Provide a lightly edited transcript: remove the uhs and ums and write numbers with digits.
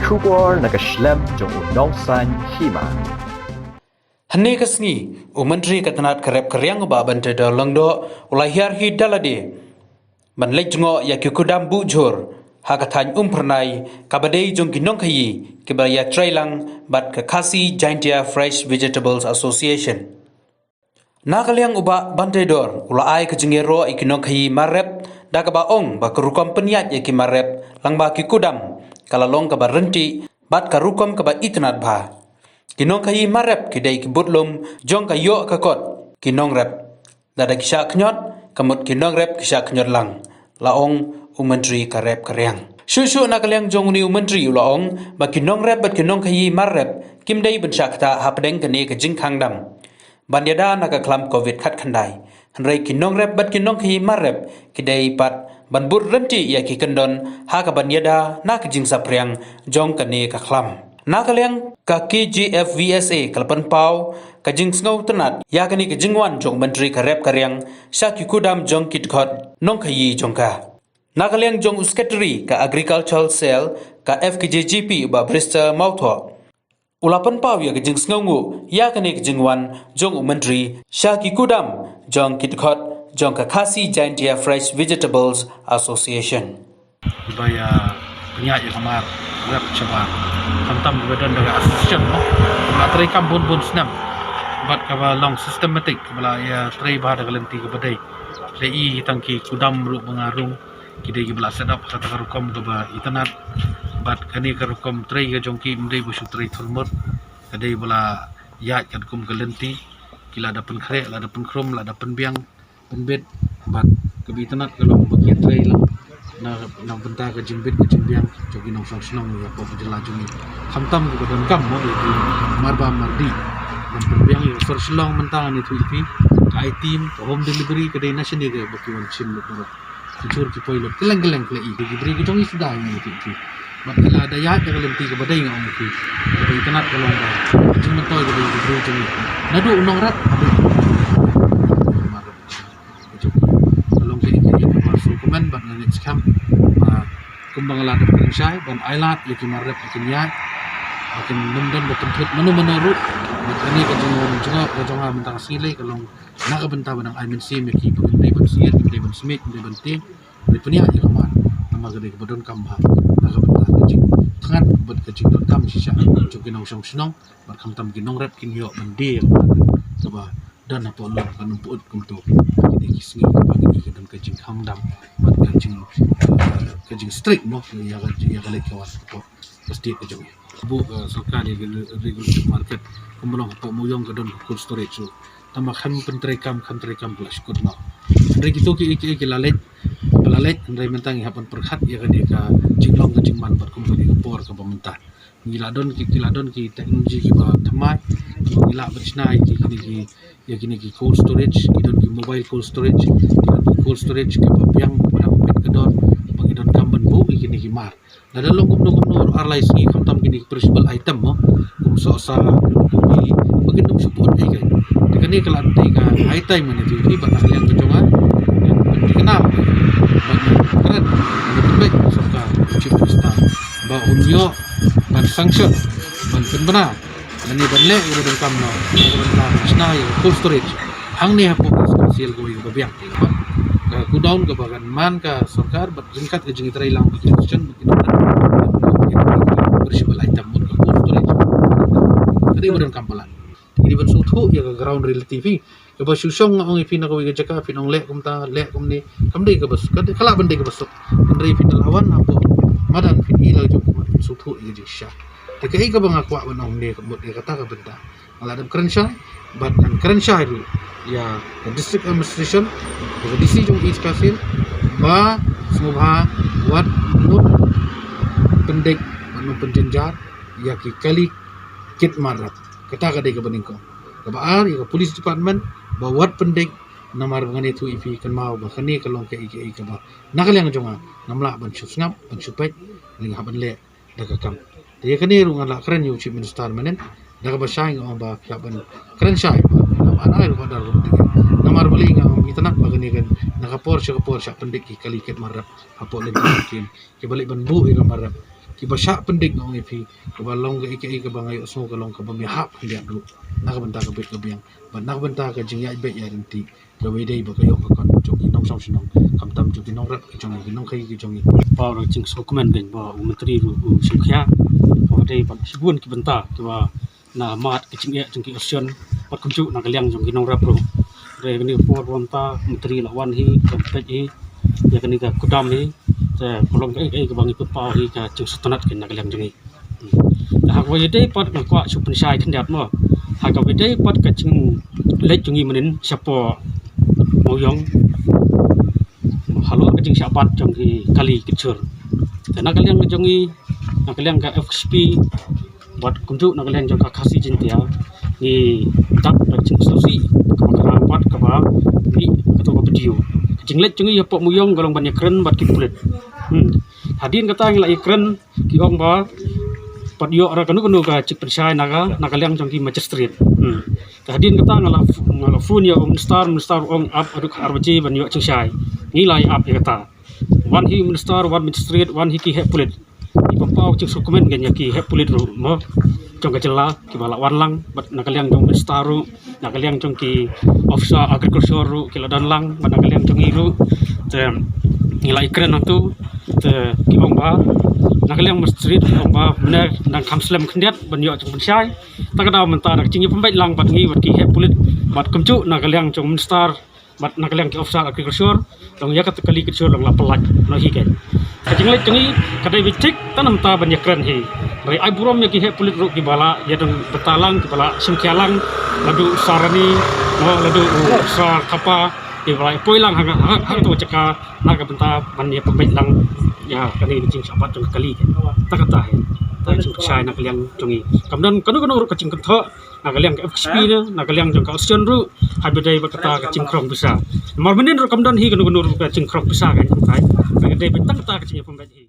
Shukor nakaslem jong unongsan hima. Hane kasni Menteri Katanat Karep Karyang ba bante da langdo ulahir hi dalade man lejngo yakukudam bujur hakathan pernai kabadei jong kinong khayi kibaya trailang bat kakasi Giantia Fresh Vegetables Association Nakalyang uba bante dor ulai kajingero ikinong khayi marep dakaba ong ba kerukom peniat yakimarep langba kikudam kalalong kaba renti bat karukom kaba itnat ba Kinong kayi marep kidai kibutlum jong kayo kakot kinong rep dada kisha knyot kamut kinong rep kisha knyot lang laong Menteri Karep Karyang Shushu nakalyang jong uni Menteri laong ba kinong rep bat kinong kayi marep kimdai bensyakta hapdeng kene kajing kangdam bandiada nakaklam covid khat khandai hanrei kinong rep bat kinong kayi marep kidai pat banbur renti ya ki kendon ha ka bandiada nakajing sapriang jong kene kaklam Nakalyang ka KGFVSA kalpan pau kajing sngaw tenat ya kani kajingwan jong Menteri Karep Karyang syaki kudam jong kitkot nong kayi jongka Nakalyang jong usketri ka agricultural cell ka FKJGP ba Bristol Mautho Ulapan pau ya kajing sngawngu ya kani kajingwan jong Menteri syaki kudam jong kitkot jong ka Khasi Giantia Fresh Vegetables Association Ibaya penyak ya kamar rap coba kantam badan dengan association no la tray kambun bun snam bat kaba long systematic bala ya tray bah daga lenti ke badai lei tangki kudam ru mengarung kidai bala sedap kata karukom ke ba itanat bat kani karukom tray ke jongki mdai busu tray thurmut kadai bala ya kadkum ke lenti kila dapen khrek la dapen krom la dapen biang penbet bat ke itanat kalau bagi tray lang na benta ke jimbit ke jimbiang jogi nong song senong ya ko jela jumi khamtam ke badan kam mo itu marba mardi dan perbiang ya first long mentang itu ipi kai team home delivery ke nation dia bakiwan sim lu kucur ki poilot keleng-keleng kle i diberi ke jongi sudah ini itu mak kila ada ya dalam lenti ke badai ngau ki badai tenat kalau ba jing mentoi ke diberi jongi nadu unong rat komen bat nganit skam kumbang la de pensai ban ailat yaki marep yaki nyat makin mundan betul menu menurut ini kejungan juga kejungan mentang sile kalau nak benta benang aimen sim yaki pengendai bensiat pengendai bensmit pengendai benting dari punya ya kamar nama gede kebedon kambah nak benta kejing tangan bet kejing dot kam sisa jokin nong song senong bat kam tam ginong rep kin yo mende coba dan apa lo kan umput kumtu ini kisni bagi kita kejing hamdam bat kejing strict no ya galek kawan apa pasti kejing bu sarkar yang regulated market kumulong apa muyong kedon cold storage so tambah kan pentrekam plus kod no dari gitu ki lalet pelalet dari mentang hapan perkhat ya kan dia ka jinglong kejing man bat kumpul di por ke pemerintah giladon ki teknologi ki ba thamai gila bersnai ki ki cold storage kidon ki mobile cold storage ki biang pada pet kedon pangidon kamban bu ki mar na dalong gumno arlai si kamtam kini perishable item mo so sa ki bagindom support ai kan kani kala dai ka item man itu ba nakalian kejonga dikenal keren baik suka chief minister ba unyo ban sanction ban benar ani banle udah kam no udah snai cold storage hang ni hapo hasil ko yung babiak ka kudaun ka bagan man ka sarkar bat jingkat ke jingi tray lang bikin station bikin perishable item mun ka cold storage tadi udah kampalan ini ban suthu ya ka ground real tv ka ba susong ang ipina ko ga jaka pinong le kum ni kam dei ka bas kala ban dei ka bas ndrei pinalawan apo madan fin ila jo suthu ya jisha Tekai ka bang akwa banong ni kebut dia kata ka benda. Aladam Crenshaw, but and Crenshaw itu ya district administration, the DC jong East Kasil, ba semua wat nut pendek manu penjenjar ya ki kali kit marat. Kata ka dia ka beningko. Kabaar ya police department ba wat pendek namar ngani tu ipi kan mau ba kani kalong ke iki ka ba. Nakalyang jonga namla ban susngap ban supet ling haban le daga kam. Dia kini rungan la keren yu chief minister menen daga ba syai ngam ba kaban keren syai ba anai ru badar ru namar beli ngam itanak ba kani kan nakapor sya pendek ki kali ket marap apo le kin ki balik ban bu ira marap basyak pendik ngong ipi ke balong ke ike ke bangai so ke long ke bamihap liat ru nak benta ke bet ke biang ban nak benta ke jing ya bet ya renti ke wedai ba ke yok ke kon joki nong song sinong kam tam joki nong rap ke jong nong kai ke jong ba ra jing so komen ben ba menteri ru sukya ba dei ba sibun ki benta ki ba na mat ke jing ya jong ki option pat kumju na kaliang jong ki nong rap ru re ni por bonta menteri lawan hi kampet hi ya kini ka kudam hi te kolong ke bang ikut pau hi ka jing sutunat ke na kaliang jong hi hak wa dei pat na kwa su pensai khendat mo hak ka dei pat ka jing lek jong hi menin siapa mau yong halo kajing syabat jong ki kali kecur dan nak kalian jongi nak kalian ka FXP buat kunjuk nak kalian jong ka kasih cinta ni tak kajing solusi kebakaran buat keba ni atau video kajing let jongi apa muyong golong banyak keren buat kipulet hadin kata yang lai keren ki ong ba pat yo ara kanu ka cik persai naga nak kalian jong ki Manchester Street hadin kata ngala phone ya star ong up aduk arbaji ban yo cingsai nilai up ya kata one hi minister one Manchester Street one hi ki hepulit ipapau cik dokumen gan ya ki hepulit ru mo jong ka jela ki bala wanlang bat nakaliang jong minister ru nakaliang jong ki officer agriculture ru ki ladan lang bat nakaliang jong iru te nilai keren tu te ki ong ba nakaliang Manchester Street ong ba benar nang kamslem khendiat ban yo jong pensai takada menta nak cingi pembait lang bat ngi bat ki hepulit bat kumcu nakaliang jong minister bat nakaliang ki officer agriculture long ya kat kali kecil long lapelak no hi kan kajing lek tengi kadai bicik tanam ta banyak keren hi rai ai burom ya ki he pulit ru ki bala ya dong betalang ki bala simkialang ladu sarani no ladu sar kapa ki bala poilang hang tu ceka naga benta ban ya pembait lang ya kani bicing sabat jong kali kan takata he ta jong sai nakaliang jongi kamdan kanu ru kacing kentho nakaliang ke FXP na nakaliang jong ka option ru habedai bakata kacing krong bisa mar menin ru kamdan hi kanu ru kacing krong bisa kan tai kadai bentang ta kacing pembait hi